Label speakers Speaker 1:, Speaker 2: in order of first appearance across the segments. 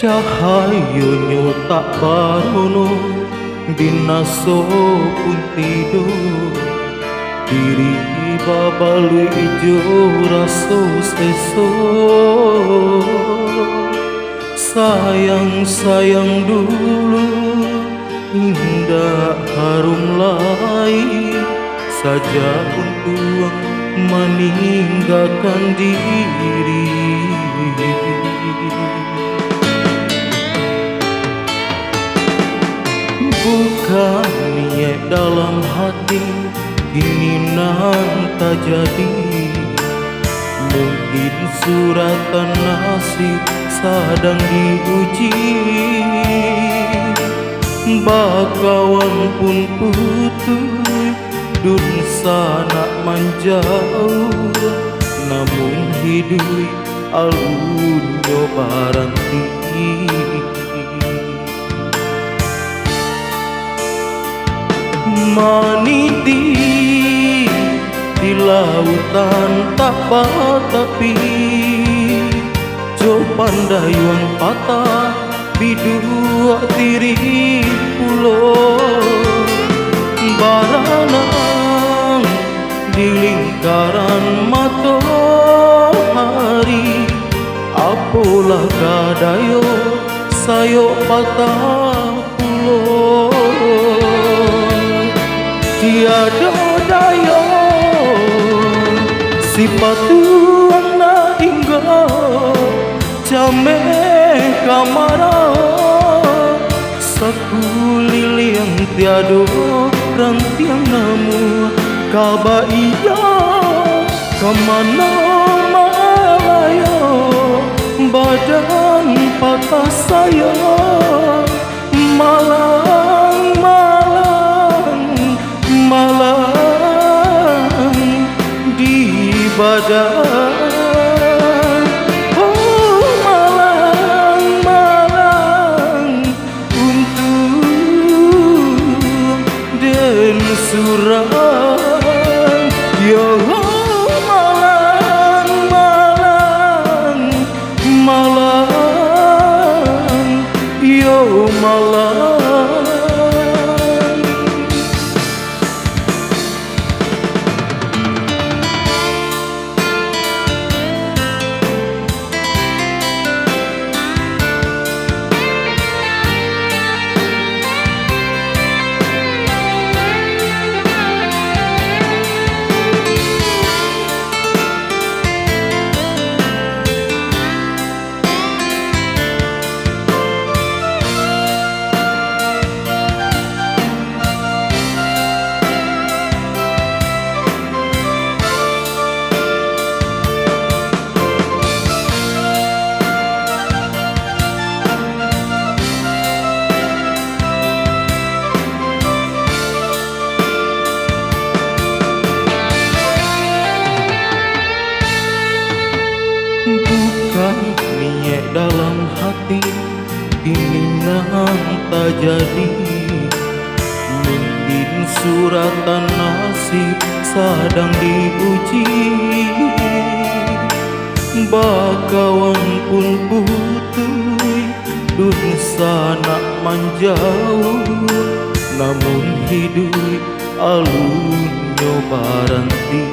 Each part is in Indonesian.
Speaker 1: Cahayonyo tak barono dinaso pun tidur diri babalu ijo raso seso sayang dulu indah harum lai saja untuk meninggalkan diri. Bukan niat dalam hati kini nan tak jadi. Mungkin suratan nasib sedang diuji. Bakawan pun putus dun sana menjauh. Namun hidup alunyo baranti. Maniti di lautan tak batapi, jo pandayuan patah bidua tiri pulau baranang di lingkaran matahari. Apalah kadayo sayo patah pulau. Tiada daya si patuan na hingga jame kamara sakulili yang tiada rantiang namu kaba iya kemana malaya badan patah saya malang di badan. Oh malang untuk den surang. Yo malang yo malang. Bukan niat dalam hati ini nan tak jadi. Mungkin suratan nasib sedang diuji. Bakawan pun putui dun sana menjauh. Namun hidup alunyo baranti.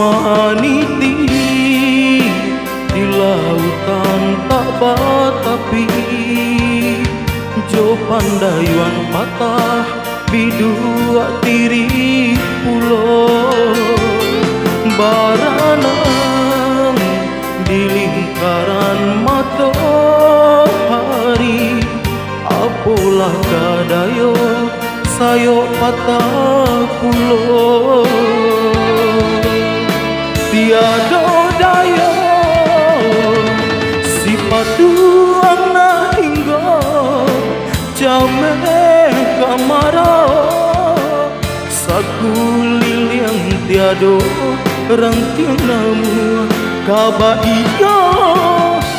Speaker 1: Maniti di lautan tak batapi, jo pandayuan patah bidua tiri pulau baranang di lingkaran matahari. Apalah kadayo sayo patah pulau. Tiada daya si patuan na hingga jame kamara sakulil yang tiada rantiang namu kaba iya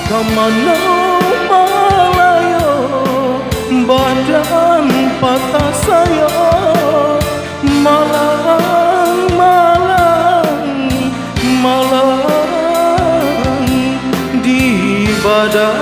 Speaker 1: kemana malaya badan patah saya malang malang tiada